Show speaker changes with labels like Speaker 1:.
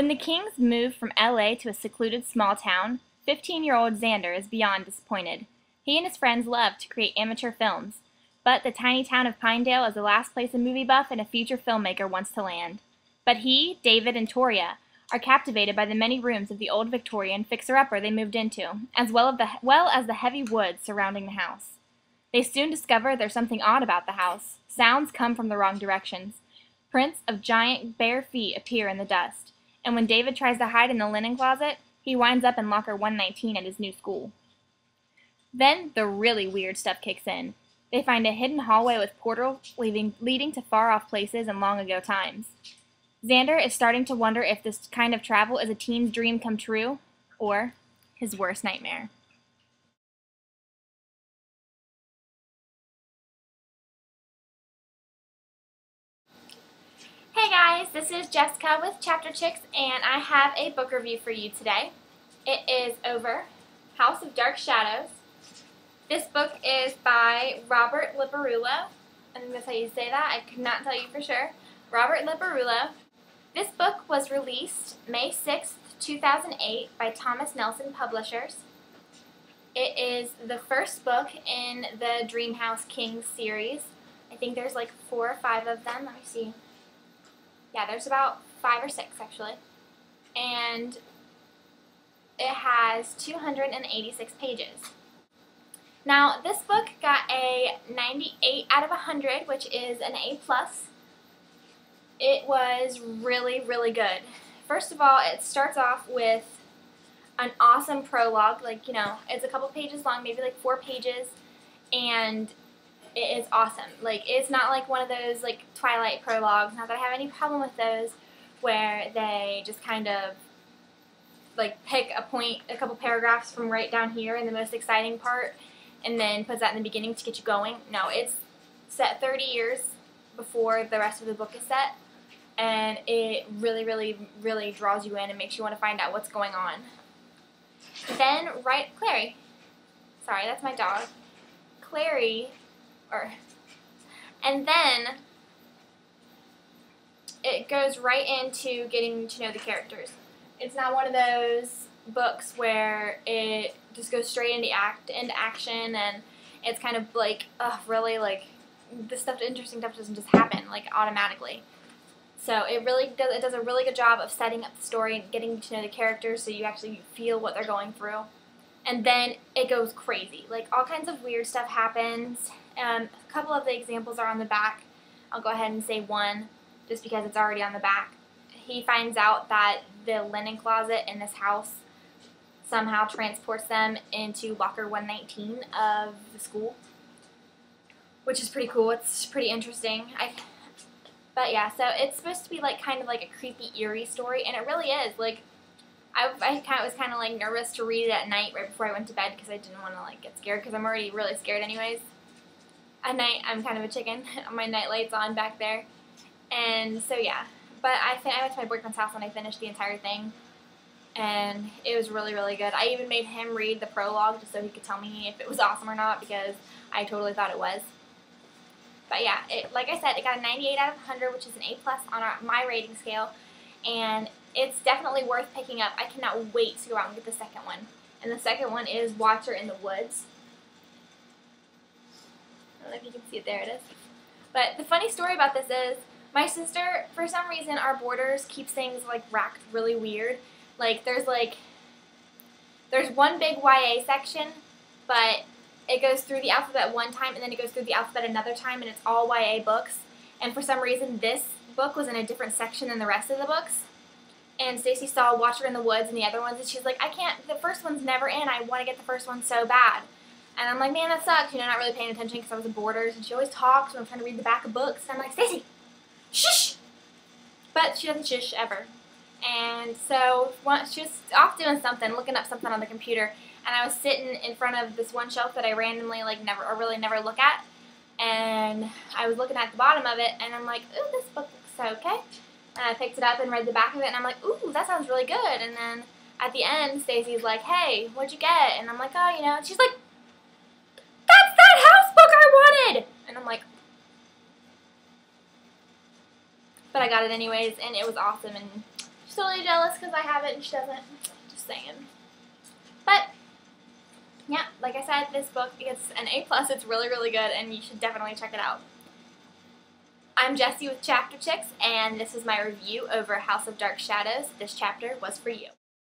Speaker 1: When the Kings move from LA to a secluded small town, 15-year-old Xander is beyond disappointed. He and his friends love to create amateur films, but the tiny town of Pinedale is the last place a movie buff and a feature filmmaker wants to land. But he, David, and Toria are captivated by the many rooms of the old Victorian fixer-upper they moved into, as well as the heavy woods surrounding the house. They soon discover there's something odd about the house. Sounds come from the wrong directions. Prints of giant bare feet appear in the dust, and when David tries to hide in the linen closet, he winds up in locker 119 at his new school. Then the really weird stuff kicks in. They find a hidden hallway with portals leading to far-off places and long-ago times. Xander is starting to wonder if this kind of travel is a teen's dream come true, or his worst nightmare. Hey guys, this is Jessica with Chapter Chicks, and I have a book review for you today. It is over House of Dark Shadows. This book is by Robert Liparulo. I think that's how you say that. I could not tell you for sure. Robert Liparulo. This book was released May 6th, 2008 by Thomas Nelson Publishers. It is the first book in the Dreamhouse Kings series. I think there's like 4 or 5 of them. Let me see. Yeah, there's about 5 or 6 actually. And it has 286 pages. Now, this book got a 98 out of 100, which is an A+. It was really, really good. First of all, it starts off with an awesome prologue. Like, you know, it's a couple pages long, maybe like 4 pages, and it is awesome. Like, it's not like one of those, like, Twilight prologues. Not that I have any problem with those, where they just kind of, like, pick a point, a couple paragraphs from right down here in the most exciting part, and then puts that in the beginning to get you going. No, it's set 30 years before the rest of the book is set, and it really, really, really draws you in and makes you want to find out what's going on. Then, Clary. Sorry, that's my dog. And then it goes right into getting to know the characters. It's not one of those books where it just goes straight into action, and it's kind of like, really, like, interesting stuff doesn't just happen, like, automatically. So it does a really good job of setting up the story and getting to know the characters so you actually feel what they're going through. And then it goes crazy. Like, all kinds of weird stuff happens. A couple of the examples are on the back. I'll go ahead and say one, just because it's already on the back. He finds out that the linen closet in this house somehow transports them into locker 119 of the school, which is pretty cool. It's pretty interesting. But yeah, so it's supposed to be like kind of like a creepy, eerie story, and it really is. Like, I was kind of like nervous to read it at night right before I went to bed because I didn't want to like get scared, because I'm already really scared anyways. At night, I'm kind of a chicken. My night light's on back there, and so yeah. But I went to my boyfriend's house and I finished the entire thing, and it was really, really good. I even made him read the prologue just so he could tell me if it was awesome or not, because I totally thought it was. But yeah, like I said, it got a 98 out of 100, which is an A+ on my rating scale, and it's definitely worth picking up. I cannot wait to go out and get the second one. And the second one is Watcher in the Woods. I don't know if you can see it. There it is. But the funny story about this is, my sister, for some reason, our Borders keeps things like racked really weird. Like, there's one big YA section, but it goes through the alphabet one time, and then it goes through the alphabet another time, and it's all YA books. And for some reason, this book was in a different section than the rest of the books. And Stacy saw Watcher in the Woods and the other ones, and she's like, I can't, the first one's never in. I want to get the first one so bad. And I'm like, man, that sucks. You know, not really paying attention because I was in Borders, and she always talks when I'm trying to read the back of books. And I'm like, Stacy, shush! But she doesn't shush ever. And so she was off doing something, looking up something on the computer, and I was sitting in front of this one shelf that I randomly really never look at, and I was looking at the bottom of it, and I'm like, ooh, this book looks okay. And I picked it up and read the back of it, and I'm like, ooh, that sounds really good. And then at the end, Stacy's like, hey, what'd you get? And I'm like, oh, you know, and she's like, that's that house book I wanted! And I'm like, but I got it anyways, and it was awesome, and She's totally jealous because I have it and she doesn't. Just saying. But, yeah, like I said, this book gets an A+. It's really, really good, and you should definitely check it out. I'm Jessie with Chapter Chicks, and this is my review over House of Dark Shadows. This chapter was for you.